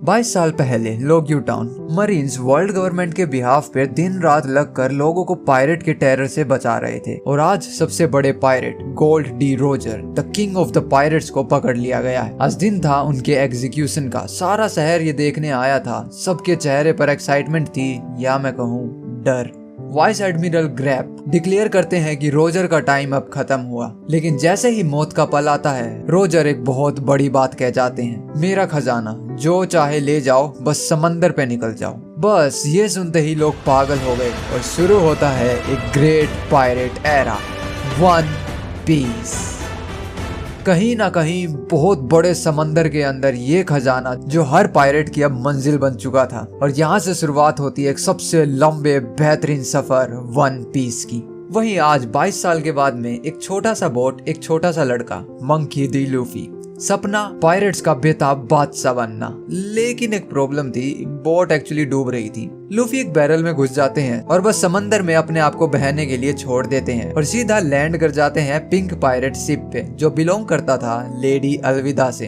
22 साल पहले लोग्यू town marines world government के बिहाफ पे दिन रात लगकर लोगों को पायरेट के टेरर से बचा रहे थे और आज सबसे बड़े pirate gold D Roger the king of the pirates को पकड़ लिया गया है। आज दिन था उनके एग्जीक्यूशन का। सारा शहर ये देखने आया था। सबके चेहरे पर एक्साइटमेंट थी या मैं कहूँ डर। वाइस एडमिरल ग्रैप डिक्लेयर करते हैं कि रोजर का टाइम अब खत्म हुआ, लेकिन जैसे ही मौत का पल आता है रोजर एक बहुत बड़ी बात कह जाते हैं, मेरा खजाना जो चाहे ले जाओ, बस समंदर पे निकल जाओ। बस ये सुनते ही लोग पागल हो गए और शुरू होता है एक great pirate era, one piece. कहीं ना कहीं बहुत बड़े समंदर के अंदर ये खजाना जो हर पायरेट की अब मंजिल बन चुका था, और यहाँ से शुरुआत होती है एक सबसे लंबे बेहतरीन सफर वन पीस की। वहीं आज 22 साल के बाद में एक छोटा सा बोट, एक छोटा सा लड़का मंकी डी लूफी, सपना पायरेट्स का बेताब बादशाह बनना। लेकिन एक प्रॉब्लम थी, बोट एक्चुअली डूब रही थी। लूफी एक बैरल में घुस जाते हैं और बस समंदर में अपने आप को बहने के लिए छोड़ देते हैं और सीधा लैंड कर जाते हैं पिंक पायरेट शिप पे जो बिलोंग करता था लेडी अलविदा से।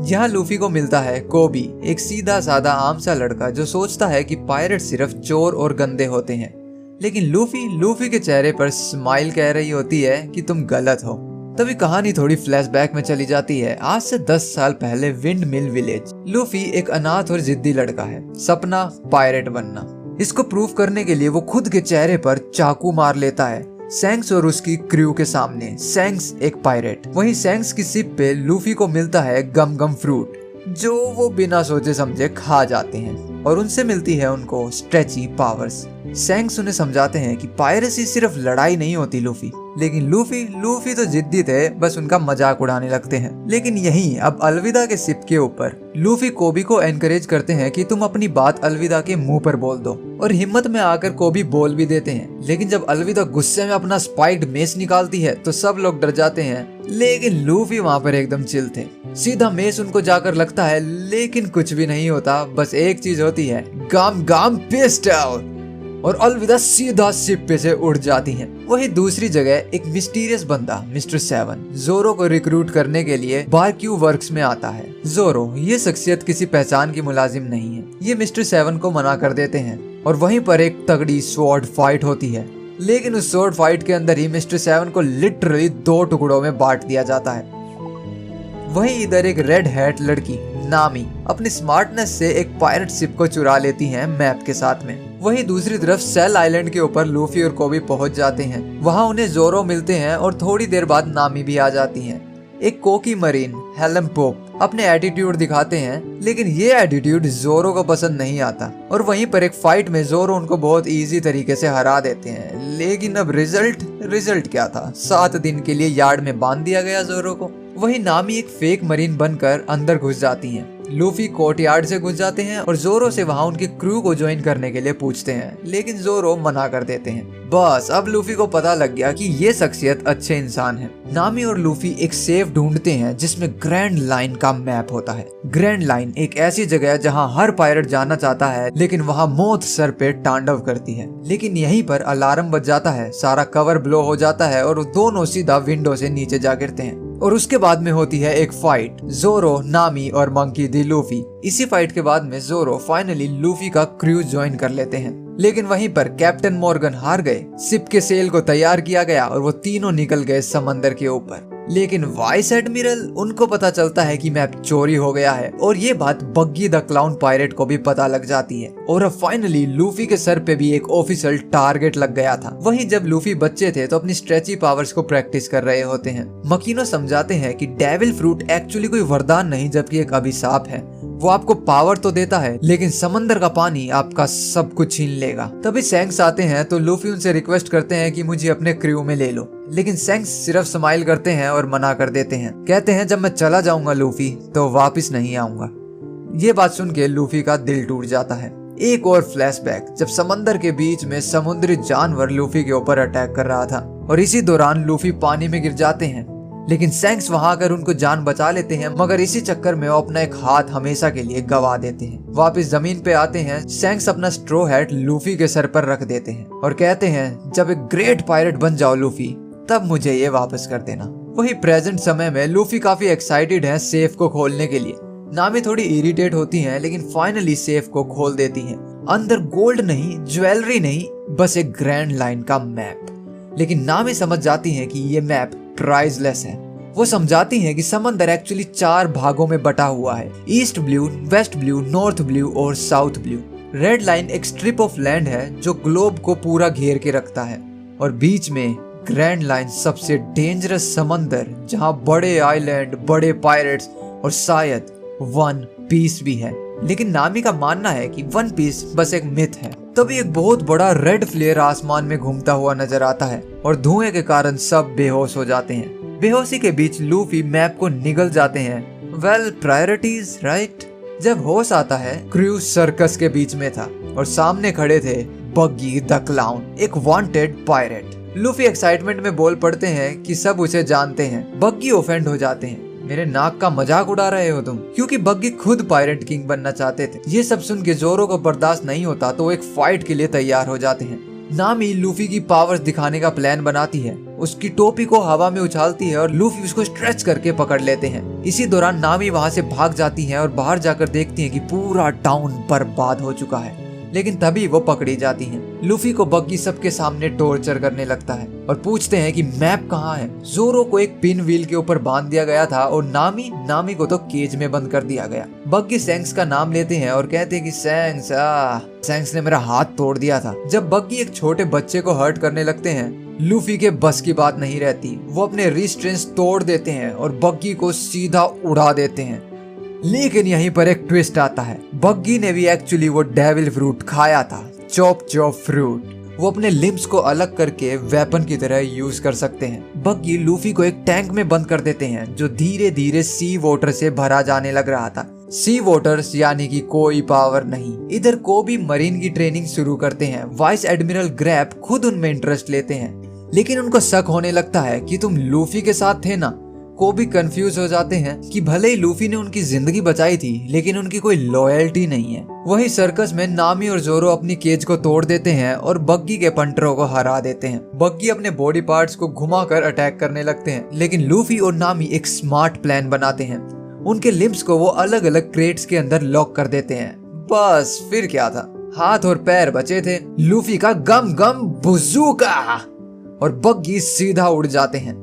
यहाँ लूफी को मिलता है कोबी, एक सीधा साधा आम सा लड़का जो सोचता है कि पायरेट सिर्फ चोर और गंदे होते हैं। लेकिन लूफी के चेहरे पर स्माइल कह रही होती है कि तुम गलत हो। तभी कहानी थोड़ी फ्लैशबैक में चली जाती है। आज से 10 साल पहले विंड मिल विलेज। लूफी एक अनाथ और जिद्दी लड़का है, सपना पायरेट बनना। इसको प्रूव करने के लिए वो खुद के चेहरे पर चाकू मार लेता है सैंक्स और उसकी क्रू के सामने। सैंक्स एक पायरेट। वहीं सैंक्स की शिप पे लूफी को मिलता है गम गम फ्रूट जो वो बिना सोचे समझे खा जाते हैं और उनसे मिलती है उनको स्ट्रेची पावर्स। सैंक्स उन्हें समझाते हैं कि पायरेसी सिर्फ लड़ाई नहीं होती लूफी, लेकिन लूफी तो जिद्दी थे, बस उनका मजाक उड़ाने लगते हैं। लेकिन यहीं अब अलविदा के शिप के ऊपर लूफी कोबी को एनकरेज करते हैं कि तुम अपनी बात अलविदा के मुंह पर बोल दो, और हिम्मत में आकर कोबी बोल भी देते हैं। लेकिन जब अलविदा गुस्से में अपना स्पाइक्ड मेस निकालती है तो सब लोग डर जाते हैं, लेकिन लूफी वहाँ पर एकदम चिल थे। सीधा मेस उनको जाकर लगता है, लेकिन कुछ भी नहीं होता। बस एक चीज होती है, गाम गाम पिस्टल, और अलविदा सीधा शिप पे से उड़ जाती हैं। वही दूसरी जगह एक मिस्टीरियस बंदा मिस्टर 7 जोरो को रिक्रूट करने के लिए बारक्यू वर्क्स में आता है। जोरो ये शख्सियत किसी पहचान की मुलाजिम नहीं है। ये मिस्टर 7 को मना कर देते हैं और वहीं पर एक तगड़ी स्वॉर्ड फाइट होती है। लेकिन उस स्वॉर्ड फाइट के अंदर ही मिस्टर 7 को लिटरली 2 टुकड़ों में बांट दिया जाता है। वहीं इधर एक रेड हैट लड़की नामी अपनी स्मार्टनेस से एक पायरेट शिप को चुरा लेती है मैप के साथ में। वहीं दूसरी तरफ सेल आइलैंड के ऊपर लूफी और कोबी पहुंच जाते हैं। वहां उन्हें जोरो मिलते हैं और थोड़ी देर बाद नामी भी आ जाती हैं। एक कोकी मरीन हेलन पोप अपने एटीट्यूड दिखाते हैं, लेकिन ये एटीट्यूड जोरो को पसंद नहीं आता और वहीं पर एक फाइट में जोरो उनको बहुत इजी तरीके से हरा देते हैं। लेकिन अब रिजल्ट क्या था? 7 दिन के लिए यार्ड में बांध दिया गया जोरो को। वहीं नामी एक फेक मरीन बनकर अंदर घुस जाती हैं। लूफी कोर्टयार्ड से घुस जाते हैं और जोरो से वहां उनकी क्रू को ज्वाइन करने के लिए पूछते हैं, लेकिन जोरो मना कर देते हैं। बस अब लूफी को पता लग गया कि ये शख्सियत अच्छे इंसान है। नामी और लूफी एक सेफ ढूंढते हैं जिसमें ग्रैंड लाइन का मैप होता है। ग्रैंड लाइन एक ऐसी जगह है जहां हर पायरेट जाना चाहता है, लेकिन वहां मौत सर पे तांडव करती है। लेकिन यहीं पर अलार्म बज जाता है, सारा कवर ब्लो हो जाता है और दोनों सीधा विंडो से नीचे जा गिरते हैं। और उसके बाद में होती है एक फाइट, जोरो, नामी और मंकी डी लूफी। इसी फाइट के बाद में जोरो फाइनली लूफी का क्रू ज्वाइन कर लेते हैं। लेकिन वहीं पर कैप्टन मॉर्गन हार गए। शिप के सेल को तैयार किया गया और वो तीनों निकल गए समंदर के ऊपर। लेकिन वाइस एडमिरल उनको पता चलता है कि मैप चोरी हो गया है और ये बात बग्गी द क्लाउन पायरेट को भी पता लग जाती है। और अब फाइनली लूफी के सर पे भी एक ऑफिशियल टारगेट लग गया था। वहीं जब लूफी बच्चे थे तो अपनी स्ट्रेची पावर्स को प्रैक्टिस कर रहे होते हैं। मकीनो समझाते हैं कि डेविल फ्रूट एक्चुअली कोई वरदान नहीं जबकि एक अभिशाप है। वो आपको पावर तो देता है, लेकिन समंदर का पानी आपका सब कुछ छीन लेगा। तभी सैंक्स आते हैं तो लूफी उनसे रिक्वेस्ट करते हैं कि मुझे अपने क्रू में ले लो, लेकिन सैंक्स सिर्फ स्माइल करते हैं और मना कर देते हैं। कहते हैं जब मैं चला जाऊंगा लूफी तो वापस नहीं आऊंगा। ये बात सुन के लूफी का दिल टूट जाता है। एक और फ्लैशबैक, जब समंदर के बीच में समुद्री जानवर लूफी के ऊपर अटैक कर रहा था और इसी दौरान लूफी पानी में गिर जाते हैं, लेकिन सैंक्स वहां आकर उनको जान बचा लेते हैं। मगर इसी चक्कर में वो अपना एक हाथ हमेशा के लिए गवा देते हैं। वापस जमीन पे आते हैं, सैंक्स अपना स्ट्रो हैट लूफी के सर पर रख देते हैं और कहते हैं जब एक ग्रेट पायरेट बन जाओ लूफी, तब मुझे ये वापस कर देना। वही प्रेजेंट समय में लूफी काफी एक्साइटेड है सेफ को खोलने के लिए, नामी थोड़ी इरिटेट होती हैं, लेकिन फाइनली सेफ को खोल देती हैं। अंदर गोल्ड नहीं, ज्वेलरी नहीं, बस एक ग्रैंड लाइन का मैप। लेकिन नामी समझ जाती हैं कि ये मैप प्राइसलेस है। वो समझाती हैं कि समंदर एक्चुअली 4 भागों में बटा हुआ है, east blue, west blue, north blue और साउथ ब्लू। रेड लाइन एक स्ट्रिप ऑफ लैंड है जो ग्लोब को पूरा घेर के रखता है, और बीच में ग्रैंड लाइन सबसे डेंजरस समंदर, जहां बड़े आइलैंड, बड़े पायरेट्स और शायद वन पीस भी है। लेकिन नामी का मानना है कि वन पीस बस एक मिथ है। तभी एक बहुत बड़ा रेड फ्लेयर आसमान में घूमता हुआ नजर आता है और धुएं के कारण सब बेहोश हो जाते हैं। बेहोशी के बीच लूफी मैप को निगल जाते हैं। Well, priorities right. जब होश आता है, क्रू सर्कस के बीच में था और सामने खड़े थे बग्गी द क्लाउन, एक वांटेड पायरेट। लूफी एक्साइटमेंट में बोल पड़ते हैं कि सब उसे जानते हैं। बग्गी ऑफेंड हो जाते हैं। मेरे नाक का मजाक उड़ा रहे हो तुम? क्योंकि बग्गी खुद पायरेट किंग बनना चाहते थे। ये सब सुन के जोरो को बर्दाश्त नहीं होता तो वो एक फाइट के लिए तैयार हो जाते हैं। नामी लूफी की पावर्स दिखाने का प्लान बनाती है, उसकी टोपी को हवा में उछालती है और लूफी उसको स्ट्रेच करके पकड़ लेते हैं। इसी दौरान नामी वहाँ से भाग जाती है और बाहर जाकर देखती है कि पूरा टाउन बर्बाद हो चुका है। लेकिन तभी वो पकड़ी जाती हैं। लूफी को बग्गी सबके सामने टॉर्चर करने लगता है और पूछते हैं कि मैप कहाँ है। जोरो को एक पिन व्हील के ऊपर बांध दिया गया था और नामी को तो केज में बंद कर दिया गया। बग्गी सैंक्स का नाम लेते हैं और कहते हैं कि सैंक्स ने मेरा हाथ तोड़ दिया था। जब बग्गी एक छोटे बच्चे को हर्ट करने लगते हैं, लूफी के बस की बात नहीं रहती। वो अपने रिस्ट्रेंट्स तोड़ देते हैं और बग्गी को सीधा उड़ा देते हैं। लेकिन यहीं पर एक ट्विस्ट आता है। बग्गी ने भी एक्चुअली वो डेविल फ्रूट खाया था, चॉप फ्रूट। वो अपने लिम्स को अलग करके वेपन की तरह यूज कर सकते हैं। बग्गी लूफी को एक टैंक में बंद कर देते हैं जो धीरे धीरे सी वाटर से भरा जाने लग रहा था। सी वाटर्स यानी कि कोई पावर नहीं। इधर कोबी मरीन की ट्रेनिंग शुरू करते हैं। वाइस एडमिरल ग्रैप खुद उनमें इंटरेस्ट लेते हैं, लेकिन उनको शक होने लगता है कि तुम लूफी के साथ थे ना। कोबी कंफ्यूज हो जाते हैं कि भले ही लूफी ने उनकी जिंदगी बचाई थी, लेकिन उनकी कोई लॉयल्टी नहीं है। वहीं सर्कस में नामी और जोरो अपनी केज को तोड़ देते हैं और बग्गी के पंटरों को हरा देते हैं। बग्गी अपने बॉडी पार्ट्स को घुमाकर अटैक करने लगते हैं, लेकिन लूफी और नामी एक स्मार्ट प्लान बनाते हैं। उनके लिम्स को वो अलग अलग क्रेट्स के अंदर लॉक कर देते हैं। बस फिर क्या था, हाथ और पैर बचे थे। लूफी का गम गम बुजूका और बग्गी सीधा उड़ जाते हैं।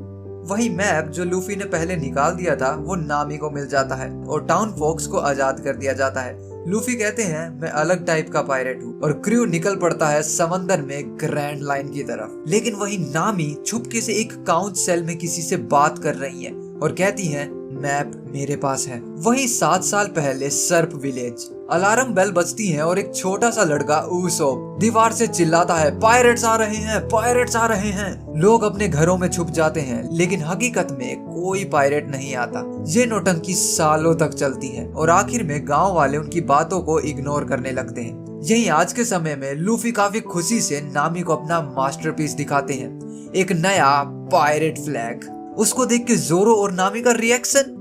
वही मैप जो लूफी ने पहले निकाल दिया था वो नामी को मिल जाता है और टाउन फोक्स को आजाद कर दिया जाता है। लूफी कहते हैं मैं अलग टाइप का पायरेट हूँ और क्रू निकल पड़ता है समंदर में ग्रैंड लाइन की तरफ। लेकिन वही नामी चुपके से एक काउंट सेल में किसी से बात कर रही है और कहती है मैप मेरे पास है। वही 7 साल पहले सर्प विलेज। अलार्म बेल बजती है और एक छोटा सा लड़का ऊसोप दीवार से चिल्लाता है पायरेट्स आ रहे हैं, पायरेट्स आ रहे हैं। लोग अपने घरों में छुप जाते हैं, लेकिन हकीकत में कोई पायरेट नहीं आता। ये नौटंकी सालों तक चलती है और आखिर में गांव वाले उनकी बातों को इग्नोर करने लगते हैं। यही आज के समय में लूफी काफी खुशी से नामी को अपना मास्टरपीस दिखाते हैं, एक नया पायरेट फ्लैग। उसको देख के जोरो और नामी का रिएक्शन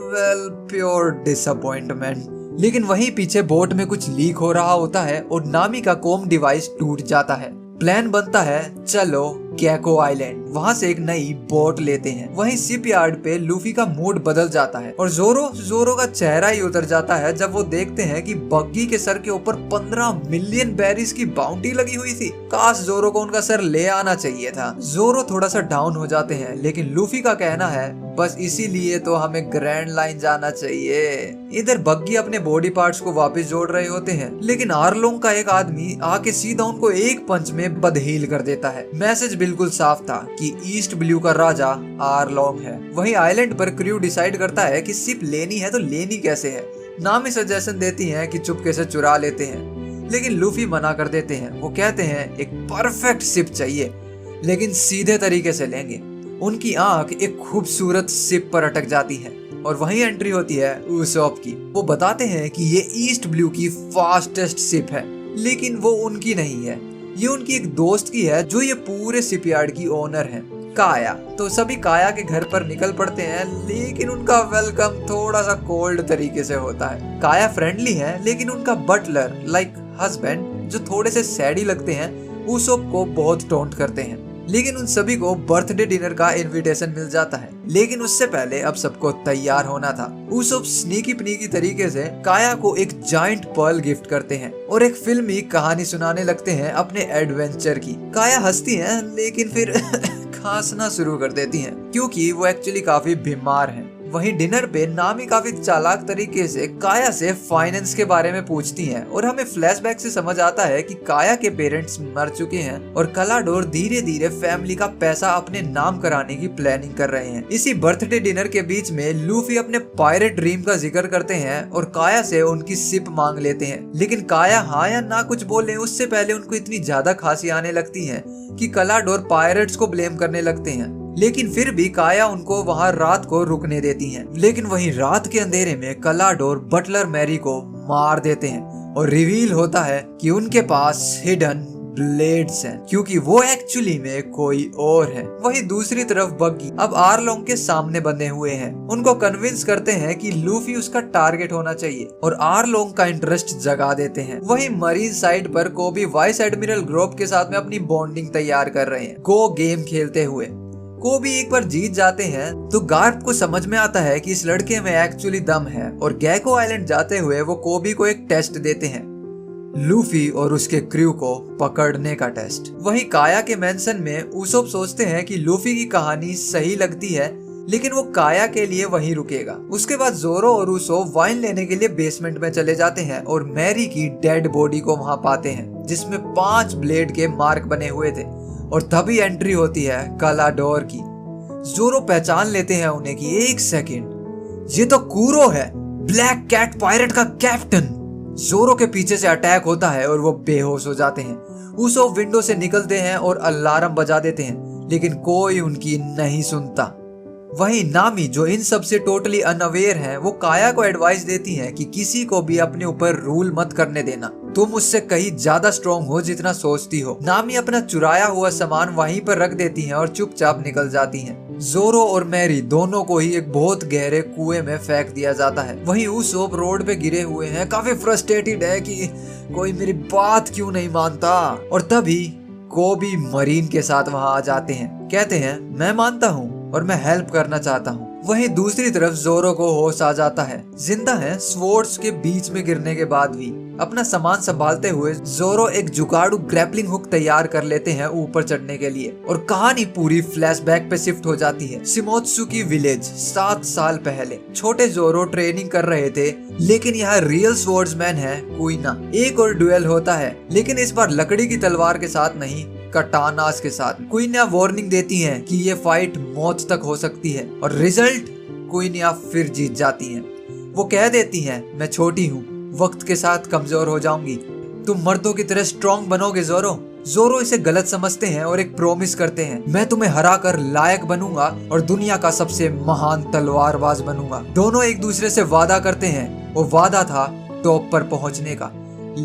वेल प्योर डिसअपॉइंटमेंट। लेकिन वहीं पीछे बोट में कुछ लीक हो रहा होता है और नामी का कॉम डिवाइस टूट जाता है। प्लान बनता है चलो गेको आइलैंड, वहाँ से एक नई बोट लेते हैं। वहीं शिप यार्ड पे लूफी का मूड बदल जाता है और जोरो का चेहरा ही उतर जाता है जब वो देखते हैं कि बग्गी के सर के ऊपर 15 मिलियन बेरीज की बाउंटी लगी हुई थी। काश जोरो को उनका सर ले आना चाहिए था। जोरो थोड़ा सा डाउन हो जाते हैं, लेकिन लूफी का कहना है बस इसीलिए तो हमें ग्रैंड लाइन जाना चाहिए। इधर बग्गी अपने बॉडी पार्ट्स को वापस जोड़ रहे होते हैं, लेकिन आरलोंग का एक आदमी आके सीधा उनको एक पंच में बदहील कर देता है। मैसेज बिल्कुल साफ था कि ईस्ट ब्लू का राजा आरलोंग है। वहीं आइलैंड पर क्रू डिसाइड करता है कि शिप लेनी है तो लेनी कैसे है। नामी सजेशन देती है कि चुपके से चुरा लेते हैं, लेकिन लूफी मना कर देते हैं। वो कहते हैं एक परफेक्ट शिप चाहिए, लेकिन सीधे तरीके से लेंगे। उनकी आंख एक खूबसूरत शिप पर अटक जाती है और वहीं एंट्री होती है ऊसोप की। वो बताते हैं कि ये ईस्ट ब्लू की फास्टेस्ट शिप है, लेकिन वो उनकी नहीं है, ये उनकी एक दोस्त की है जो ये पूरे शिपयार्ड की ओनर है, काया। तो सभी काया के घर पर निकल पड़ते हैं, लेकिन उनका वेलकम थोड़ा सा कोल्ड तरीके से होता है। काया फ्रेंडली है, लेकिन उनका बटलर लाइक हस्बैंड जो थोड़े से सैडी लगते हैं ऊसोप को बहुत टोंट करते हैं। लेकिन उन सभी को बर्थडे डिनर का इनविटेशन मिल जाता है, लेकिन उससे पहले अब सबको तैयार होना था। उसोप स्नीकी पनीकी तरीके से काया को एक जाइंट पर्ल गिफ्ट करते हैं और एक फिल्मी कहानी सुनाने लगते हैं अपने एडवेंचर की। काया हंसती है लेकिन फिर खांसना शुरू कर देती हैं क्योंकि वो एक्चुअली काफी बीमार हैं। वहीं डिनर पे नामी काफी चालाक तरीके से काया से फाइनेंस के बारे में पूछती हैं और हमें फ्लैशबैक से समझ आता है कि काया के पेरेंट्स मर चुके हैं और कलाडोर धीरे धीरे फैमिली का पैसा अपने नाम कराने की प्लानिंग कर रहे हैं। इसी बर्थडे डिनर के बीच में लूफी अपने पायरेट ड्रीम का जिक्र करते हैं और काया से उनकी सिप मांग लेते हैं, लेकिन काया हाँ या ना कुछ बोले उससे पहले उनको इतनी ज्यादा खांसी आने लगती है कि कलाडोर पायरेट्स को ब्लेम करने लगते हैं। लेकिन फिर भी काया उनको वहां रात को रुकने देती हैं। लेकिन वहीं रात के अंधेरे में कलाडोर बटलर मैरी को मार देते हैं और रिवील होता है कि उनके पास हिडन ब्लेड्स हैं क्योंकि वो एक्चुअली में कोई और है। वहीं दूसरी तरफ बग्गी अब आरलोंग के सामने बंधे हुए हैं। उनको कन्विंस करते हैं कि लूफी उसका टारगेट होना चाहिए और आरलोंग का इंटरेस्ट जगा देते हैं। वहीं मरीन साइड पर कोबी वाइस एडमिरल ग्रोप के साथ में अपनी बॉन्डिंग तैयार कर रहे हैं गो गेम खेलते हुए। कोबी एक बार जीत जाते हैं तो गार्प को समझ में आता है कि इस लड़के में एक्चुअली दम है और गैको आइलैंड जाते हुए वो कोबी को एक टेस्ट देते हैं, लूफी और उसके क्रू को पकड़ने का टेस्ट। वहीं काया के मेंशन में उसोप सोचते हैं कि लूफी की कहानी सही लगती है लेकिन वो काया के लिए वहीं रुकेगा। उसके बाद जोरो और उसोप वाइन लेने के लिए बेसमेंट में चले जाते हैं और मैरी की डेड बॉडी को वहां पाते हैं जिसमें 5 ब्लेड के मार्क बने हुए थे और तभी एंट्री होती है कलाडोर की। जोरो पहचान लेते हैं उन्हें कि एक सेकंड, ये तो कूरो है, ब्लैक कैट पायरेट का कैप्टन। जोरो के पीछे से अटैक होता है और वो बेहोश हो जाते हैं। उसोप विंडो से निकलते हैं और अलार्म बजा देते हैं लेकिन कोई उनकी नहीं सुनता। वहीं नामी जो इन सब से टोटली अनअवेयर है वो काया को एडवाइस देती है कि किसी को भी अपने ऊपर रूल मत करने देना, तुम उससे कहीं ज्यादा स्ट्रॉन्ग हो जितना सोचती हो। नामी अपना चुराया हुआ सामान वहीं पर रख देती हैं और चुपचाप निकल जाती हैं। जोरो और मैरी दोनों को ही एक बहुत गहरे कुएं में फेंक दिया जाता है। वहीं उसोप रोड पे गिरे हुए हैं, काफी फ्रस्ट्रेटेड है कि कोई मेरी बात क्यों नहीं मानता। और तभी कोबी मरीन के साथ वहां आ जाते हैं, कहते हैं मैं मानता हूँ और मैं हेल्प करना चाहता हूँ। वहीं दूसरी तरफ जोरो को होश आ जाता है, जिंदा है स्वॉर्ड्स के बीच में गिरने के बाद भी। अपना सामान संभालते हुए जोरो एक जुगाड़ू ग्रैपलिंग हुक तैयार कर लेते हैं ऊपर चढ़ने के लिए और कहानी पूरी फ्लैशबैक पे शिफ्ट हो जाती है। शिमोत्सुकी विलेज 7 साल पहले छोटे जोरो ट्रेनिंग कर रहे थे लेकिन यहाँ रियल स्वॉर्ड्समैन है कुइना। एक और ड्यूएल होता है लेकिन इस बार लकड़ी की तलवार के साथ नहीं, कटानास के साथ। क्वीनिया वार्निंग देती हैं कि ये फाइट मौत तक हो सकती है और रिजल्ट क्वीनिया फिर जीत जाती हैं। वो कह देती हैं मैं छोटी हूँ, वक्त के साथ कमजोर हो जाऊंगी, तुम मर्दों की तरह स्ट्रॉन्ग बनोगे जोरो। जोरो इसे गलत समझते हैं और एक प्रॉमिस करते हैं मैं तुम्हें हरा कर लायक बनूंगा और दुनिया का सबसे महान तलवारबाज बनूंगा। दोनों एक दूसरे से वादा करते हैं, वो वादा था टॉप पर पहुंचने का।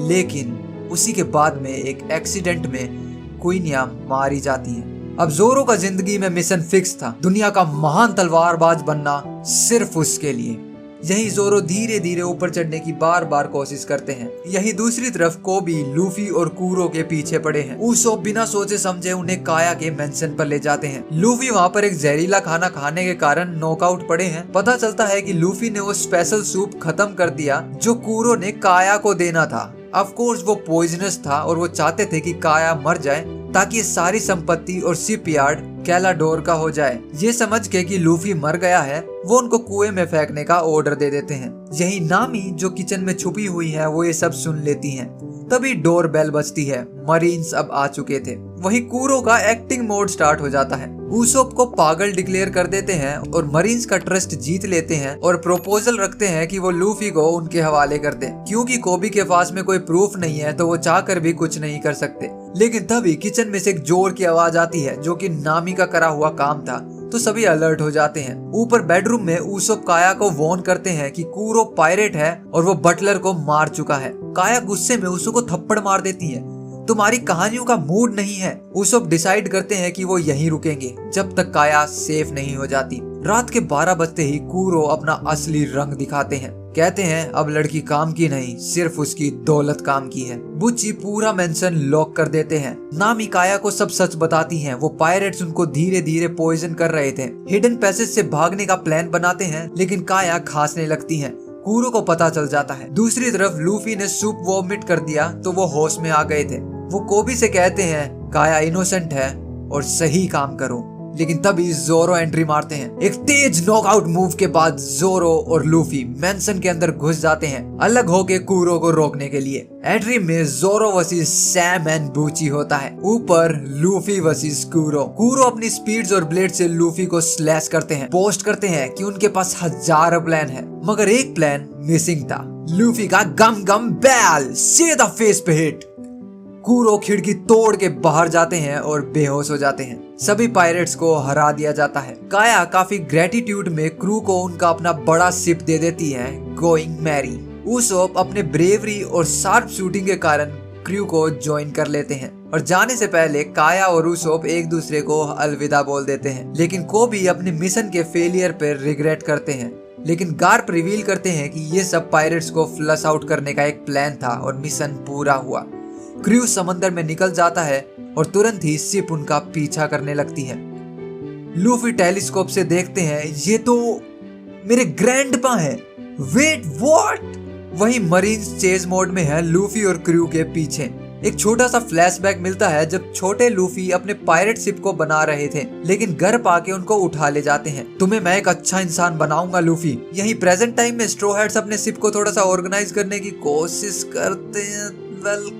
लेकिन उसी के बाद में एक एक्सीडेंट में क्वीनिया मारी जाती है। अब जोरो का जिंदगी में मिशन फिक्स था, दुनिया का महान तलवारबाज बनना सिर्फ उसके लिए। यही जोरो धीरे धीरे ऊपर चढ़ने की बार बार कोशिश करते हैं। यही दूसरी तरफ कोबी, लूफी और कूरो के पीछे पड़े हैं। उसोप बिना सोचे समझे उन्हें काया के मेंशन पर ले जाते हैं। लूफी वहाँ पर एक जहरीला खाना खाने के कारण नॉकआउट पड़े हैं। पता चलता है कि लूफी ने वो स्पेशल सूप खत्म कर दिया जो कूरो ने काया को देना था। ऑफ कोर्स वो पॉइजनस था और वो चाहते थे कि काया मर जाए ताकि सारी संपत्ति और शिपयार्ड कैलाडोर का हो जाए। ये समझ के कि लूफी मर गया है वो उनको कुएं में फेंकने का ऑर्डर दे देते हैं। यही नामी जो किचन में छुपी हुई है वो ये सब सुन लेती हैं। तभी डोर बेल बजती है, मरीन्स अब आ चुके थे। वही कूरो का एक्टिंग मोड स्टार्ट हो जाता है। उसोप को पागल डिक्लेयर कर देते हैं और मरीन्स का ट्रस्ट जीत लेते हैं और प्रपोजल रखते हैं कि वो लूफी को उनके हवाले कर दें। क्योंकि कोबी के पास में कोई प्रूफ नहीं है तो वो चाहकर भी कुछ नहीं कर सकते। लेकिन तभी किचन में से एक जोर की आवाज आती है जो कि नामी का करा हुआ काम था, तो सभी अलर्ट हो जाते हैं। ऊपर बेडरूम में उसोप काया को वार्न करते हैं कि कूरो पायरेट है और वो बटलर को मार चुका है। काया गुस्से में उसो को थप्पड़ मार देती है, तुम्हारी कहानियों का मूड नहीं है। उसोप डिसाइड करते हैं कि वो यहीं रुकेंगे जब तक काया सेफ नहीं हो जाती। रात के 12 बजते ही कूरो अपना असली रंग दिखाते हैं, कहते हैं अब लड़की काम की नहीं, सिर्फ उसकी दौलत काम की है। बुच्ची पूरा मेंशन लॉक कर देते हैं। नामी काया को सब सच बताती हैं। वो पायरेट्स उनको धीरे धीरे पॉइजन कर रहे थे। हिडन पैसेज से भागने का प्लान बनाते हैं, लेकिन काया खांसने लगती है। कुरो को पता चल जाता है। दूसरी तरफ लूफी ने सूप वॉमिट कर दिया तो वो होश में आ गए थे। वो कोबी से कहते हैं काया इनोसेंट है और सही काम करो, लेकिन तभी जोरो एंट्री मारते हैं। एक तेज नॉकआउट मूव के बाद जोरो और लूफी मेंशन के अंदर घुस जाते हैं, अलग होके कुरो को रोकने के लिए। एंट्री में जोरो वर्सेस सैम एंड बूची होता है, ऊपर लूफी वर्सेस कुरो। कुरो अपनी स्पीड्स और ब्लेड से लूफी को स्लैश करते हैं। पोस्ट करते हैं कि उनके पास हजारों प्लान है, मगर एक प्लान मिसिंग था, लूफी का गम गम बैल सीधा फेस पे हिट। कुरो खिड़की तोड़ के बाहर जाते हैं और बेहोश हो जाते हैं। सभी पायरेट्स को हरा दिया जाता है। काया काफी ग्रेटिट्यूड में क्रू को उनका अपना बड़ा शिप दे देती है, गोइंग मैरी। उसोप अपने ब्रेवरी और शार्प शूटिंग के कारण क्रू को ज्वाइन कर लेते हैं और जाने से पहले काया और उसोप एक दूसरे को अलविदा बोल देते हैं। लेकिन कोबी अपने मिशन के फेलियर पर रिग्रेट करते हैं, लेकिन गार्प रिवील करते हैं कि ये सब पायरेट्स को फ्लश आउट करने का एक प्लान था और मिशन पूरा हुआ। क्रू समंदर में निकल जाता है और तुरंत ही शिप उनका पीछा करने लगती है। लूफी टेलीस्कोप से देखते हैं, ये तो मेरे ग्रैंडपा हैं। Wait what? वही मरीन्स चेज मोड में है लूफी और क्रू के पीछे। एक छोटा सा फ्लैशबैक मिलता है जब छोटे लूफी अपने पायरेट शिप को बना रहे थे, लेकिन घर पाके उनको उठा ले जाते हैं। तुम्हें मैं एक अच्छा इंसान बनाऊंगा लूफी। यही प्रेजेंट टाइम में स्ट्रो हैट्स अपने शिप को थोड़ा सा ऑर्गेनाइज करने की कोशिश करते हैं।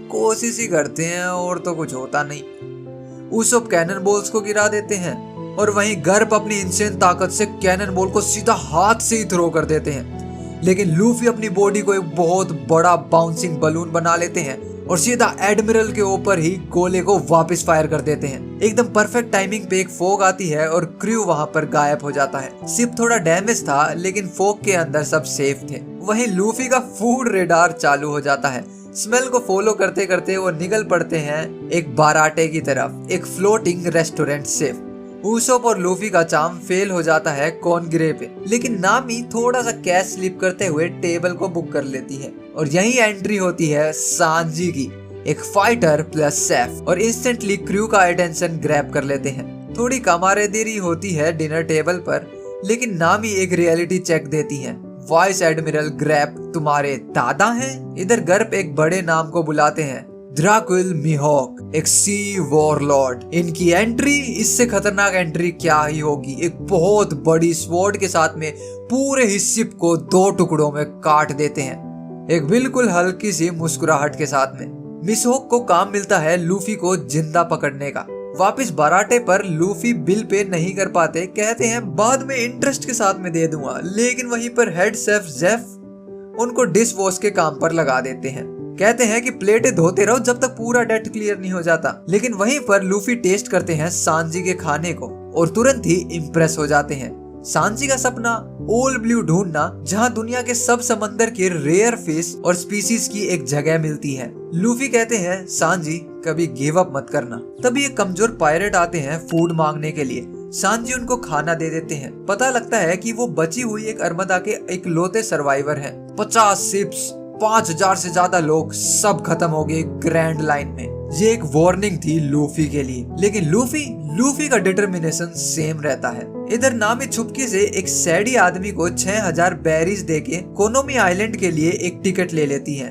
कोशिश ही करते हैं और तो कुछ होता नहीं। उसोप कैनन बॉल्स को गिरा देते हैं और वहीं गर्प अपनी इंसेन ताकत से कैनन बॉल को सीधा हाथ से ही थ्रो कर देते हैं। लेकिन लूफी अपनी बॉडी को एक बहुत बड़ा बाउंसिंग बलून बना लेते हैं और सीधा एडमिरल के ऊपर ही गोले को वापस फायर कर देते हैं। एकदम परफेक्ट टाइमिंग पे एक फोग आती है और क्रू वहां पर गायब हो जाता है। शिप थोड़ा डैमेज था, लेकिन फोग के अंदर सब सेफ थे। वहीं लूफी का फूड रेडार चालू हो जाता है। स्मेल को फॉलो करते करते वो निकल पड़ते हैं एक बाराटे की तरफ, एक फ्लोटिंग रेस्टोरेंट सेफ। उसोप और लूफी का चार्म फेल हो जाता है कॉनग्रे पे, लेकिन नामी थोड़ा सा कैश स्लिप करते हुए टेबल को बुक कर लेती है और यही एंट्री होती है सांजी की, एक फाइटर प्लस शेफ, और इंस्टेंटली क्रू का अटेंशन ग्रैब कर लेते हैं। थोड़ी कमारेदेरी होती है डिनर टेबल पर, लेकिन नामी एक रियलिटी चेक देती है। वाइस एडमिरल ग्रैप तुम्हारे दादा हैं? इधर गर्प एक बड़े नाम को बुलाते हैं, ड्राकुल मिहोक, एक सी वॉरलॉर्ड। इनकी एंट्री इससे खतरनाक एंट्री क्या ही होगी। एक बहुत बड़ी स्वॉर्ड के साथ में पूरे ही शिप को 2 टुकड़ों में काट देते हैं, एक बिल्कुल हल्की सी मुस्कुराहट के साथ में। मिहोक को काम मिलता है लूफी को जिंदा पकड़ने का। वापिस बाराटे पर लूफी बिल पे नहीं कर पाते, कहते हैं बाद में इंटरेस्ट के साथ में दे दूंगा, लेकिन वहीं पर हेड शेफ जेफ उनको डिश वॉश के काम पर लगा देते हैं। कहते हैं कि प्लेटें धोते रहो जब तक पूरा डेट क्लियर नहीं हो जाता। लेकिन वहीं पर लूफी टेस्ट करते हैं सांजी के खाने को और तुरंत ही इम्प्रेस हो जाते हैं। सांजी का सपना ओल ब्लू ढूंढना, जहां दुनिया के सब समंदर के रेयर फिश और स्पीसीज की एक जगह मिलती है। लूफी कहते हैं सांजी कभी गिव अप मत करना। तभी एक कमजोर पायरेट आते हैं फूड मांगने के लिए। सांजी उनको खाना दे देते हैं। पता लगता है कि वो बची हुई एक अर्मदा के इकलौते सर्वाइवर हैं। 50 शिप्स, 5000 से ज्यादा लोग, सब खत्म हो गए ग्रैंड लाइन में। ये एक वार्निंग थी लूफी के लिए, लेकिन लूफी का डिटर्मिनेशन सेम रहता है। इधर नामी छुपके से एक सैडी आदमी को 6000 बेरीज देके कोनोमी आइलैंड के लिए एक टिकट ले लेती है।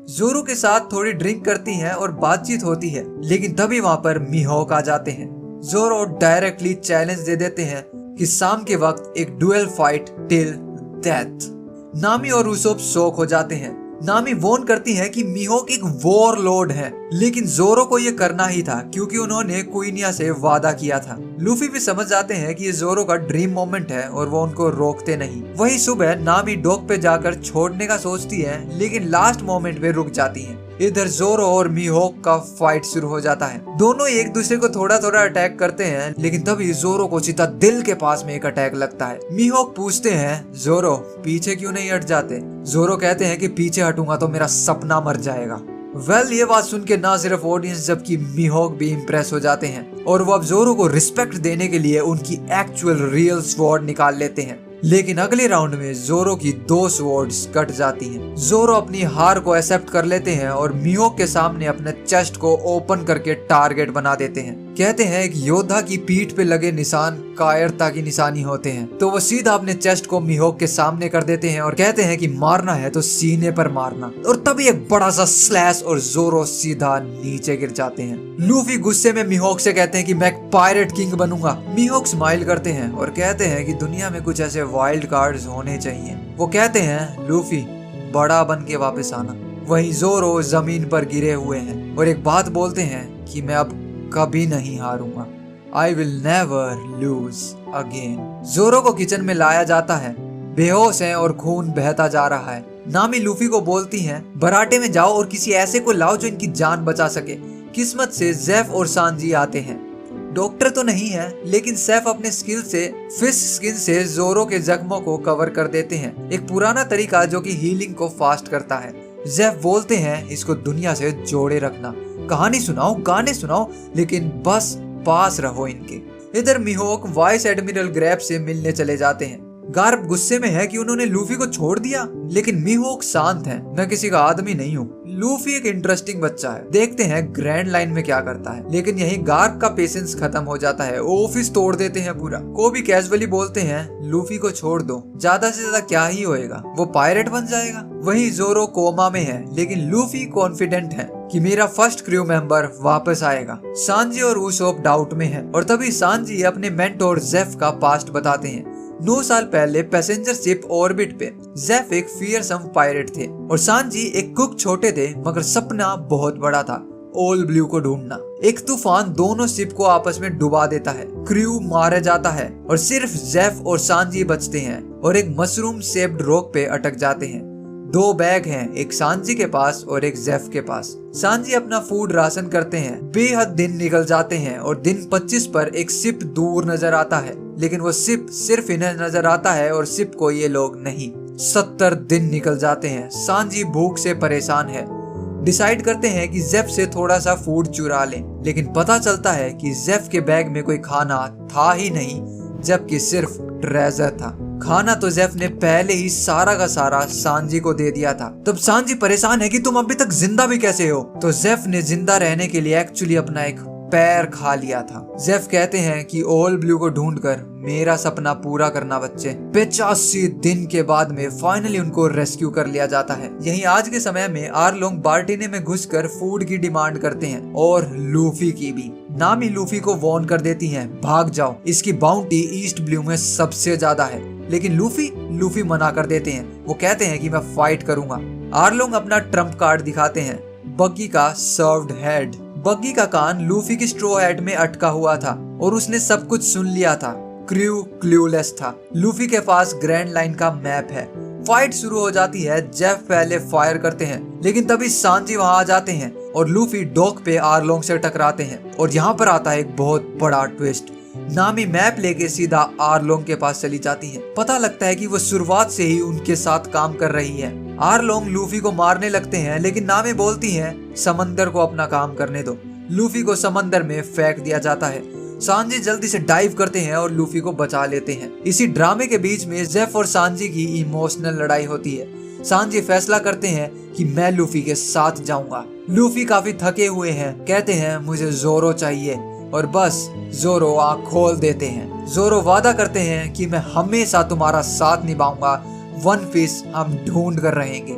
जोरो के साथ थोड़ी ड्रिंक करती हैं और बातचीत होती है, लेकिन तभी वहाँ पर मिहोक आ जाते हैं। जोरो डायरेक्टली चैलेंज दे देते हैं कि शाम के वक्त एक डुएल फाइट टिल डेथ। नामी और उसोप शॉक हो जाते हैं। नामी वॉर्न करती है कि मिहोक एक वॉरलॉर्ड है, लेकिन जोरो को ये करना ही था क्योंकि उन्होंने क्वीनिया से वादा किया था। लूफी भी समझ जाते हैं कि ये जोरो का ड्रीम मोमेंट है और वो उनको रोकते नहीं। वही सुबह नामी डॉक पे जाकर छोड़ने का सोचती है, लेकिन लास्ट मोमेंट पे रुक जाती है। इधर जोरो और मिहोक का फाइट शुरू हो जाता है। दोनों एक दूसरे को थोड़ा थोड़ा अटैक करते हैं, लेकिन तभी जोरो को सीधा दिल के पास में एक अटैक लगता है। मिहोक पूछते हैं जोरो पीछे क्यों नहीं हट जाते? जोरो कहते हैं कि पीछे हटूंगा तो मेरा सपना मर जाएगा। ये बात सुन के ना सिर्फ ऑडियंस जबकि मिहोक भी इम्प्रेस हो जाते हैं और वो अब जोरो को रिस्पेक्ट देने के लिए उनकी एक्चुअल रियल स्वॉर्ड निकाल लेते हैं। लेकिन अगले राउंड में जोरो की 2 स्वॉर्ड्स कट जाती हैं। जोरो अपनी हार को एक्सेप्ट कर लेते हैं और मिहोक के सामने अपने चेस्ट को ओपन करके टारगेट बना देते हैं। कहते हैं कि योद्धा की पीठ पे लगे निशान कायरता की निशानी होते हैं, तो वो सीधा अपने चेस्ट को मिहोक के सामने कर देते हैं और कहते हैं कि मारना है तो सीने पर मारना। और तभी एक बड़ा सा स्लैश और जोरो सीधा नीचे गिर जाते हैं। लूफी गुस्से में मिहोक से कहते हैं कि मैं पायरेट किंग बनूंगा। मिहोक स्माइल करते हैं और कहते हैं कि दुनिया में कुछ ऐसे वाइल्ड कार्ड्स होने चाहिए। वो कहते हैं लूफी बड़ा बन के वापस आना। वहीं जोरो जमीन पर गिरे हुए हैं और एक बात बोलते हैं कि मैं अब कभी नहीं हारूंगा। I will never lose again। जोरो को किचन में लाया जाता है, बेहोश है और खून बहता जा रहा है। नामी लूफी को बोलती हैं बराटे में जाओ और किसी ऐसे को लाओ जो इनकी जान बचा सके। किस्मत से जेफ और सांजी आते हैं। डॉक्टर तो नहीं है, लेकिन सेफ अपने स्किल से फिश स्किन से जोरो के जख्मों को कवर कर देते हैं, एक पुराना तरीका जो कि हीलिंग को फास्ट करता है। जेफ बोलते हैं इसको दुनिया से जोड़े रखना, कहानी सुनाओ, गाने सुनाओ, लेकिन बस पास रहो इनके। इधर मिहोक वाइस एडमिरल ग्रैब से मिलने चले जाते हैं। गार्ब गुस्से में है कि उन्होंने लूफी को छोड़ दिया, लेकिन मिहोक शांत है, मैं किसी का आदमी नहीं हूँ। लूफी एक इंटरेस्टिंग बच्चा है, देखते हैं ग्रैंड लाइन में क्या करता है। लेकिन यही गार्ब का पेशेंस खत्म हो जाता है, ऑफिस तोड़ देते हैं पूरा। को भी कैजुअली बोलते हैं लूफी को छोड़ दो, ज्यादा से ज्यादा क्या ही होएगा, वो पायरेट बन जाएगा। वहीं जोरो कोमा में है, लेकिन लूफी कॉन्फिडेंट है कि मेरा फर्स्ट क्रू मेंबर वापस आएगा। सांजी और उसोप डाउट में है और तभी सांजी अपने मेंटोर जेफ का पास्ट बताते हैं। 9 साल पहले पैसेंजर शिप ऑर्बिट पे जेफ एक फियरसम पायरेट थे और सांजी एक कुक छोटे थे, मगर सपना बहुत बड़ा था, ओल ब्लू को ढूंढना। एक तूफान दोनों शिप को आपस में डुबा देता है, क्रू मारा जाता है और सिर्फ जेफ और सांजी बचते हैं और एक मशरूम शेप्ड रॉक पे अटक जाते हैं। 2 बैग हैं, एक सांजी के पास और एक जेफ के पास। सांजी अपना फूड राशन करते हैं। बेहद दिन निकल जाते हैं और दिन 25 पर एक शिप दूर नजर आता है, लेकिन वो शिप सिर्फ इन्हें नजर आता है और शिप को ये लोग नहीं। 70 दिन निकल जाते हैं। सांजी भूख से परेशान है। डिसाइड करते हैं कि जेफ से थोड़ा सा फूड चुरा लें, लेकिन पता चलता है कि जेफ के बैग में कोई खाना था ही नहीं, जबकि सिर्फ ट्रेजर था। खाना तो जेफ ने पहले ही सारा का सारा सांजी को दे दिया था। तब सांजी परेशान है कि तुम अभी तक जिंदा भी कैसे हो। तो जेफ ने जिंदा रहने के लिए एक्चुअली अपना एक पैर खा लिया था। जेफ कहते हैं कि ओल ब्लू को ढूंढकर मेरा सपना पूरा करना बच्चे। 85 दिन के बाद में फाइनली उनको रेस्क्यू कर लिया जाता है। यही आज के समय में आरलोंग बार्टिने में घुसकर फूड की डिमांड करते हैं और लूफी की भी। नामी लूफी को वार्न कर देती हैं, भाग जाओ, इसकी बाउंटी ईस्ट ब्लू में सबसे ज्यादा है। लेकिन लूफी मना कर देते हैं। वो कहते हैं कि मैं फाइट करूंगा। आरलोंग अपना ट्रम्प कार्ड दिखाते हैं, बग्गी का सर्व्ड हेड। बग्गी का कान लूफी की स्ट्रो हेड में अटका हुआ था और उसने सब कुछ सुन लिया था। क्रू क्लूलेस था। लूफी के पास ग्रैंड लाइन का मैप है। फाइट शुरू हो जाती है। जेफ पहले फायर करते हैं, लेकिन तभी सांजी वहां आ जाते हैं और लूफी डॉक पे आरलोंग से टकराते हैं। और यहाँ पर आता है एक बहुत बड़ा ट्विस्ट। नामी मैप लेके सीधा आरलोंग के पास चली जाती है। पता लगता है कि वो शुरुआत से ही उनके साथ काम कर रही है। आरलोंग लूफी को मारने लगते हैं, लेकिन नामी बोलती हैं समंदर को अपना काम करने दो। लूफी को समंदर में फेंक दिया जाता है। सांजी जल्दी से डाइव करते हैं और लूफी को बचा लेते हैं। इसी ड्रामे के बीच में जेफ और सांजी की इमोशनल लड़ाई होती है। सांजी फैसला करते हैं कि मैं लूफी के साथ जाऊंगा। लूफी काफी थके हुए हैं, कहते हैं मुझे जोरो चाहिए और बस जोरो आँख खोल देते हैं। जोरो वादा करते हैं कि मैं हमेशा तुम्हारा साथ निभाऊंगा, वन पीस हम ढूंढ कर रहेंगे।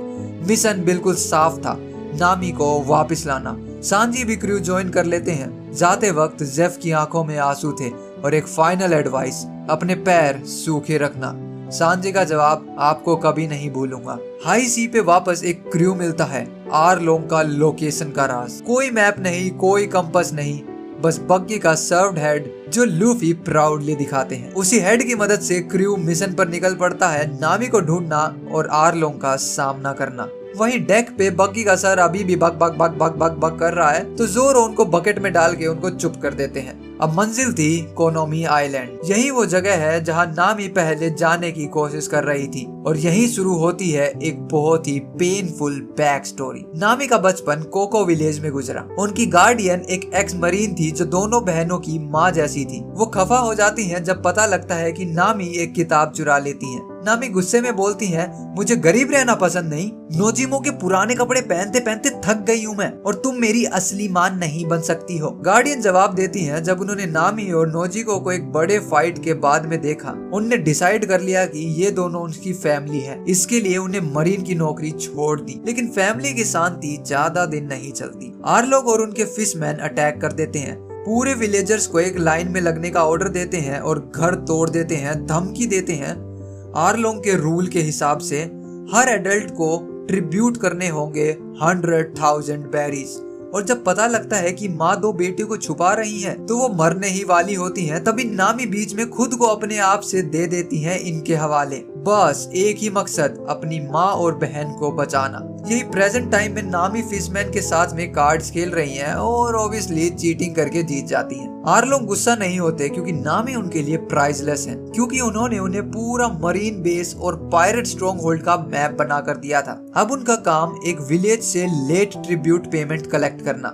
मिशन बिल्कुल साफ था, नामी को वापस लाना। सांजी भी क्रू ज्वाइन कर लेते हैं। जाते वक्त जेफ की आंखों में आंसू थे और एक फाइनल एडवाइस, अपने पैर सूखे रखना। सांजी का जवाब, आपको कभी नहीं भूलूंगा। हाई सी पे वापस एक क्रू मिलता है। आरलोंग का लोकेशन का राज, कोई मैप नहीं, कोई कंपास नहीं, बस बग्गी का सर्व्ड हेड जो लूफी प्राउडली दिखाते हैं। उसी हेड की मदद से क्रू मिशन पर निकल पड़ता है, नामी को ढूंढना और आरलोंग का सामना करना। वहीं डेक पे बग्गी का सर अभी भी बक बक बक बक बक बक कर रहा है, तो जोरो उनको बकेट में डाल के उनको चुप कर देते हैं। अब मंजिल थी कोनोमी आइलैंड। यही वो जगह है जहां नामी पहले जाने की कोशिश कर रही थी और यहीं शुरू होती है एक बहुत ही पेनफुल बैक स्टोरी। नामी का बचपन कोको विलेज में गुजरा। उनकी गार्डियन एक एक्स मरीन थी जो दोनों बहनों की माँ जैसी थी। वो खफा हो जाती हैं जब पता लगता है कि नामी एक किताब चुरा लेती है। नामी गुस्से में बोलती है, मुझे गरीब रहना पसंद नहीं, नोजिमो के पुराने कपड़े पहनते पहनते थक गई हूँ मैं, और तुम मेरी असली माँ नहीं बन सकती हो। गार्डियन जवाब देती है, जब उन्होंने नामी और नोजिको को एक बड़े फाइट के बाद में देखा, उनने डिसाइड कर लिया कि ये दोनों उनकी फैमिली है। इसके लिए उन्हें मरीन की नौकरी छोड़ दी। लेकिन फैमिली की शांति ज्यादा दिन नहीं चलती। आर्लोग और उनके फिशमैन अटैक कर देते हैं। पूरे विलेजर्स को एक लाइन में लगने का ऑर्डर देते हैं और घर तोड़ देते हैं, धमकी देते हैं। आर्लोंग के रूल के हिसाब से हर एडल्ट को ट्रिब्यूट करने होंगे 100,000 बेरीज। और जब पता लगता है कि माँ दो बेटियों को छुपा रही है तो वो मरने ही वाली होती हैं। तभी नामी बीच में खुद को अपने आप से दे देती हैं इनके हवाले। बस एक ही मकसद, अपनी माँ और बहन को बचाना। यही प्रेजेंट टाइम में नामी फिशमैन के साथ में कार्ड्स खेल रही हैं और ऑब्वियसली चीटिंग करके जीत जाती हैं। आर्लोंग गुस्सा नहीं होते क्योंकि नामी उनके लिए प्राइसलेस है, क्योंकि उन्होंने उन्हें पूरा मरीन बेस और पायरेट स्ट्रॉन्ग होल्ड का मैप बना कर दिया था। अब उनका काम एक विलेज से लेट ट्रिब्यूट पेमेंट कलेक्ट करना,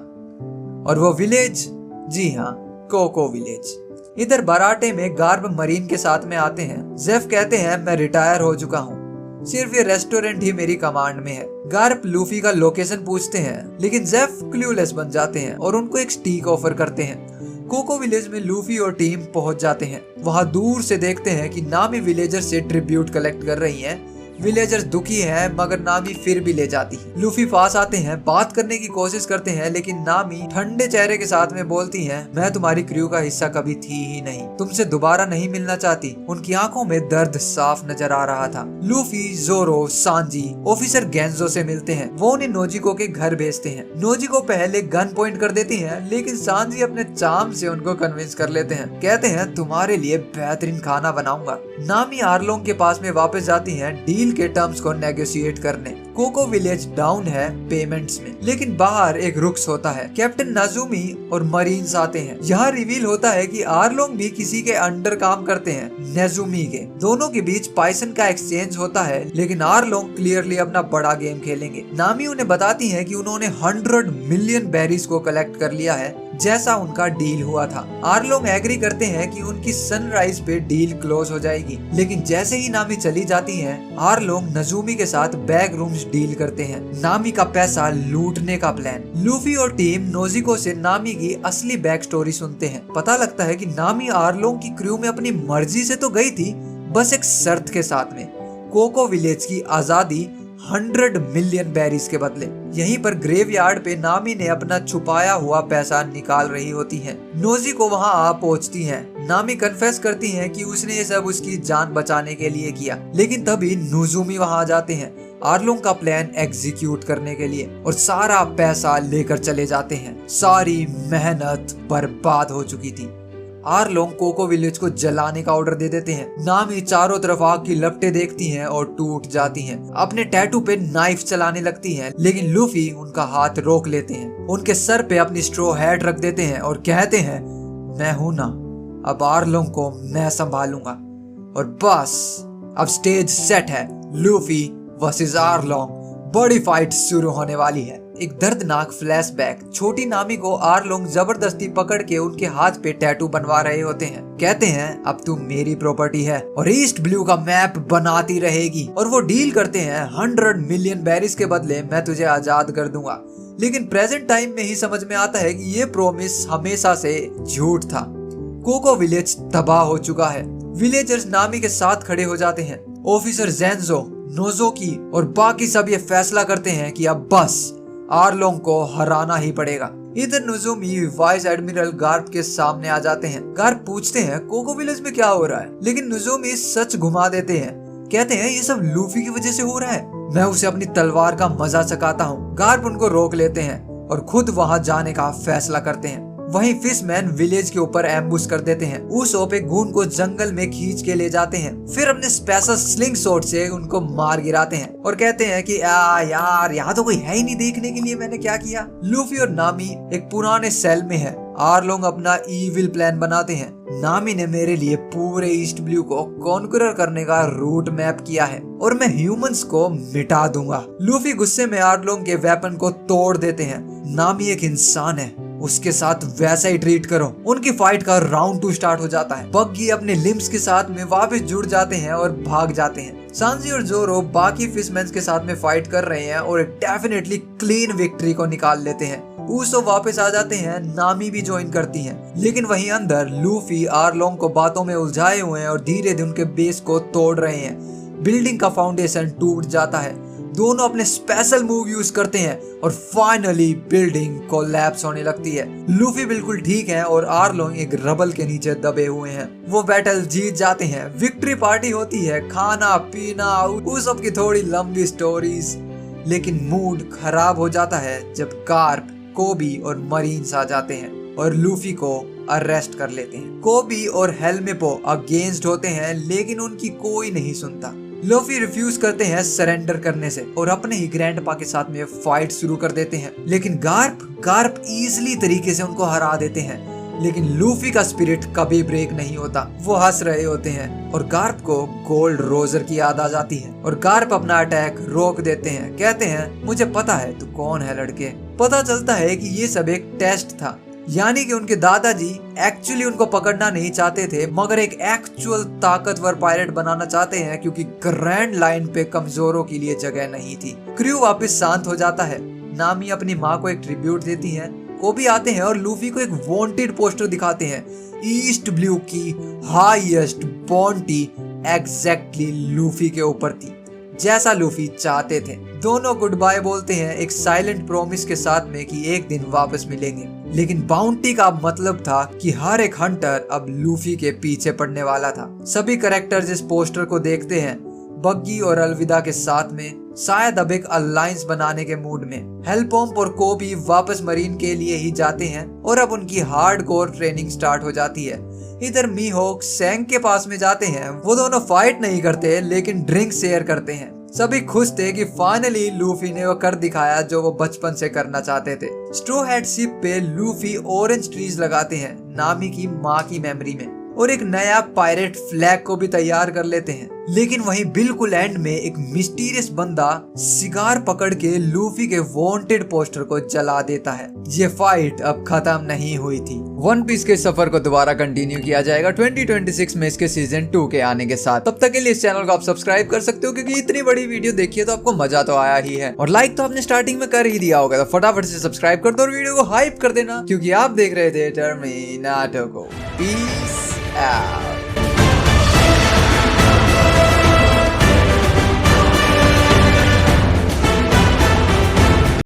और वो विलेज, जी हाँ, कोको विलेज। इधर बराटे में गार्ब मरीन के साथ में आते हैं। जेफ कहते हैं, मैं रिटायर हो चुका हूँ, सिर्फ ये रेस्टोरेंट ही मेरी कमांड में है। गार्प लूफी का लोकेशन पूछते हैं, लेकिन जेफ क्लूलेस बन जाते हैं और उनको एक स्टीक ऑफर करते हैं। कोको विलेज में लूफी और टीम पहुंच जाते हैं। वहां दूर से देखते हैं कि नामी विलेजर से ट्रिब्यूट कलेक्ट कर रही हैं। विलेजर्स दुखी हैं, मगर नामी फिर भी ले जाती है। लूफी पास आते हैं, बात करने की कोशिश करते हैं, लेकिन नामी ठंडे चेहरे के साथ में बोलती है, मैं तुम्हारी क्रू का हिस्सा कभी थी ही नहीं, तुमसे दोबारा नहीं मिलना चाहती। उनकी आंखों में दर्द साफ नजर आ रहा था। लूफी, जोरो, सांजी ऑफिसर गेंजो से मिलते हैं। वो उन्हें नोजिको के घर भेजते हैं। नोजिको पहले गन पॉइंट कर देती है, लेकिन सांजी अपने चार्म से उनको कन्विंस कर लेते हैं। कहते हैं, तुम्हारे लिए बेहतरीन खाना बनाऊंगा। नामी आर्लोंग के पास में वापस जाती है डील के टर्म्स को नेगोशिएट करने। कोको विलेज डाउन है पेमेंट्स में, लेकिन बाहर एक रुक्स होता है। कैप्टन नाजुमी और मरीन्स आते हैं। यहाँ रिवील होता है कि आर्लोंग भी किसी के अंडर काम करते हैं, नेजुमी के। दोनों के बीच पाइसन का एक्सचेंज होता है, लेकिन आर्लोंग क्लियरली अपना बड़ा गेम खेलेंगे। नामी उन्हें बताती है कि उन्होंने 100 मिलियन बेरीज को कलेक्ट कर लिया है, जैसा उनका डील हुआ था। आर्लोंग एग्री करते हैं कि उनकी सनराइज पे डील क्लोज हो जाएगी, लेकिन जैसे ही नामी चली जाती है, आर्लोंग नजुमी के साथ बैक रूम्स डील करते हैं। नामी का पैसा लूटने का प्लान। लूफी और टीम नोजिको से नामी की असली बैक स्टोरी सुनते हैं। पता लगता है कि नामी आर्लोंग की क्रू में अपनी मर्जी से तो गई थी, बस एक शर्त के साथ में, कोको विलेज की आजादी 100 मिलियन बेरीज के बदले। यहीं पर ग्रेवयार्ड पे नामी ने अपना छुपाया हुआ पैसा निकाल रही होती है। नोजी को वहां आ पहुंचती है। नामी कन्फेस करती है कि उसने ये सब उसकी जान बचाने के लिए किया, लेकिन तभी नोजुमी वहां आ जाते हैं आर्लोंग का प्लान एग्जीक्यूट करने के लिए, और सारा पैसा लेकर चले जाते हैं। सारी मेहनत बर्बाद हो चुकी थी। आर्लोंग कोको विलेज को जलाने का ऑर्डर दे देते हैं। नामी चारों तरफ आग की लपटें देखती हैं और टूट जाती हैं। अपने टैटू पे नाइफ चलाने लगती हैं, लेकिन लूफी उनका हाथ रोक लेते हैं। उनके सर पे अपनी स्ट्रॉ हैट रख देते हैं और कहते हैं, मैं हूं ना, अब आर्लोंग को मैं संभालूंगा। और बस अब स्टेज सेट है, लूफी वर्सेस आर्लोंग। बड़ी फाइट शुरू होने वाली है। एक दर्दनाक फ्लैशबैक। छोटी नामी को आर्लोंग जबरदस्ती पकड़ के उनके हाथ पे टैटू बनवा रहे होते हैं। कहते हैं, अब तू मेरी प्रॉपर्टी है और ईस्ट ब्लू का मैप बनाती रहेगी। और वो डील करते हैं, 100 मिलियन बेरीज के बदले मैं तुझे आजाद कर दूंगा। लेकिन प्रेजेंट टाइम में ही समझ में आता है कि ये प्रॉमिस हमेशा से झूठ था। कोको विलेज तबाह हो चुका है। विलेजर्स नामी के साथ खड़े हो जाते हैं। ऑफिसर जेंजो, नोजोकी और बाकी सब ये फैसला करते हैं कि अब बस आर्लोंग को हराना ही पड़ेगा। इधर नोजुमी वाइस एडमिरल गार्प के सामने आ जाते हैं। गार्प पूछते हैं, कोको विलेज में क्या हो रहा है? लेकिन नोजुमी सच घुमा देते हैं। कहते हैं, ये सब लूफी की वजह से हो रहा है, मैं उसे अपनी तलवार का मजा चखाता हूँ। गार्प उनको रोक लेते हैं और खुद वहाँ जाने का फैसला करते हैं। वहीं फिशमैन विलेज के ऊपर एम्बुश कर देते हैं। उसोप एक गून को जंगल में खींच के ले जाते हैं, फिर अपने स्पेशल स्लिंग शॉट से उनको मार गिराते हैं और कहते हैं कि यार यहाँ तो कोई है ही नहीं देखने के लिए मैंने क्या किया। लूफी और नामी एक पुराने सेल में है। आर्लोंग अपना इविल प्लान बनाते हैं। नामी ने मेरे लिए पूरे ईस्ट ब्लू को कॉन्करर करने का रूट मैप किया है और मैं ह्यूमंस को मिटा दूंगा। लूफी गुस्से में आर्लोंग के वेपन को तोड़ देते हैं। नामी एक इंसान है, उसके साथ वैसा ही ट्रीट करो। उनकी फाइट का राउंड 2 स्टार्ट हो जाता है। बग्गी अपने लिम्स के साथ में वापस जुड़ जाते हैं और भाग जाते हैं। सांजी और जोरो बाकी फिशमैन के साथ में फाइट कर रहे हैं और डेफिनेटली क्लीन विक्ट्री को निकाल लेते हैं। ऊसो वापस आ जाते हैं, नामी भी ज्वाइन करती हैं। लेकिन वहीं अंदर लूफी आर्लोंग को बातों में उलझाए हुए हैं और धीरे धीरे उनके बेस को तोड़ रहे हैं। बिल्डिंग का फाउंडेशन टूट जाता है। दोनों अपने स्पेशल मूव यूज करते हैं और फाइनली बिल्डिंग कोलैप्स होने लगती है। लूफी बिल्कुल ठीक है और आर्लोंग एक रबल के नीचे दबे हुए हैं। वो बैटल जीत जाते हैं। विक्ट्री पार्टी होती है, खाना पीना, उस सब की थोड़ी लंबी स्टोरीज। लेकिन मूड खराब हो जाता है जब कार्प, कोबी और मरीन्स आ जाते हैं और लूफी को अरेस्ट कर लेते हैं। कोबी और हेल्मेपो अगेंस्ट होते हैं लेकिन उनकी कोई नहीं सुनता। लूफी रिफ्यूज करते हैं सरेंडर करने से और अपने ही ग्रैंडपा के साथ में फाइट शुरू कर देते हैं। लेकिन गार्प इजीली तरीके से उनको हरा देते हैं। लेकिन लूफी का स्पिरिट कभी ब्रेक नहीं होता। वो हंस रहे होते हैं और गार्प को गोल्ड रोजर की याद आ जाती है और गार्प अपना अटैक रोक देते हैं। कहते हैं मुझे पता है तू कौन है लड़के। पता चलता है कि ये सब एक टेस्ट था, यानी कि उनके दादाजी एक्चुअली उनको पकड़ना नहीं चाहते थे मगर एक एक्चुअल ताकतवर पायरेट बनाना चाहते हैं क्योंकि ग्रैंड लाइन पे कमजोरों के लिए जगह नहीं थी। क्रू वापस शांत हो जाता है। नामी अपनी माँ को एक ट्रिब्यूट देती है। कोबी आते हैं और लूफी को एक वांटेड पोस्टर दिखाते हैं। ईस्ट ब्लू की हाईएस्ट बॉन्टी एग्जैक्टली लूफी के ऊपर थी, जैसा लूफी चाहते थे। दोनों गुड बाय बोलते हैं एक साइलेंट प्रॉमिस के साथ में कि एक दिन वापस मिलेंगे। लेकिन बाउंटी का मतलब था कि हर एक हंटर अब लूफी के पीछे पड़ने वाला था। सभी कैरेक्टर्स इस पोस्टर को देखते हैं, बग्गी और अलविदा के साथ में, शायद अब एक अलायंस बनाने के मूड में। हेल्पोम्प और कोबी वापस मरीन के लिए ही जाते हैं और अब उनकी हार्डकोर ट्रेनिंग स्टार्ट हो जाती है। इधर मीहोक सैंग के पास में जाते हैं। वो दोनों फाइट नहीं करते लेकिन ड्रिंक शेयर करते हैं। सभी खुश थे कि फाइनली लूफी ने वो कर दिखाया जो वो बचपन से करना चाहते थे। स्ट्रॉ हैट शिप पे लूफी ऑरेंज ट्रीज लगाते हैं नामी की माँ की मेमोरी में और एक नया पायरेट फ्लैग को भी तैयार कर लेते हैं। लेकिन वहीं बिल्कुल एंड में एक मिस्टीरियस बंदा सिगार पकड़ के लूफी के वांटेड पोस्टर को जला देता है। ये फाइट अब खत्म नहीं हुई थी। वन पीस के सफर को दोबारा कंटिन्यू किया जाएगा 2026 में इसके सीजन 2 के आने के साथ। तब तक के लिए इस चैनल को आप सब्सक्राइब कर सकते हो क्योंकि इतनी बड़ी वीडियो देखिए तो आपको मजा तो आया ही है और लाइक तो आपने स्टार्टिंग में कर ही दिया होगा, तो फटाफट से सब्सक्राइब कर दो और वीडियो को हाइप कर देना क्योंकि आप देख रहे थे टर्मिनाटो को। Piece out.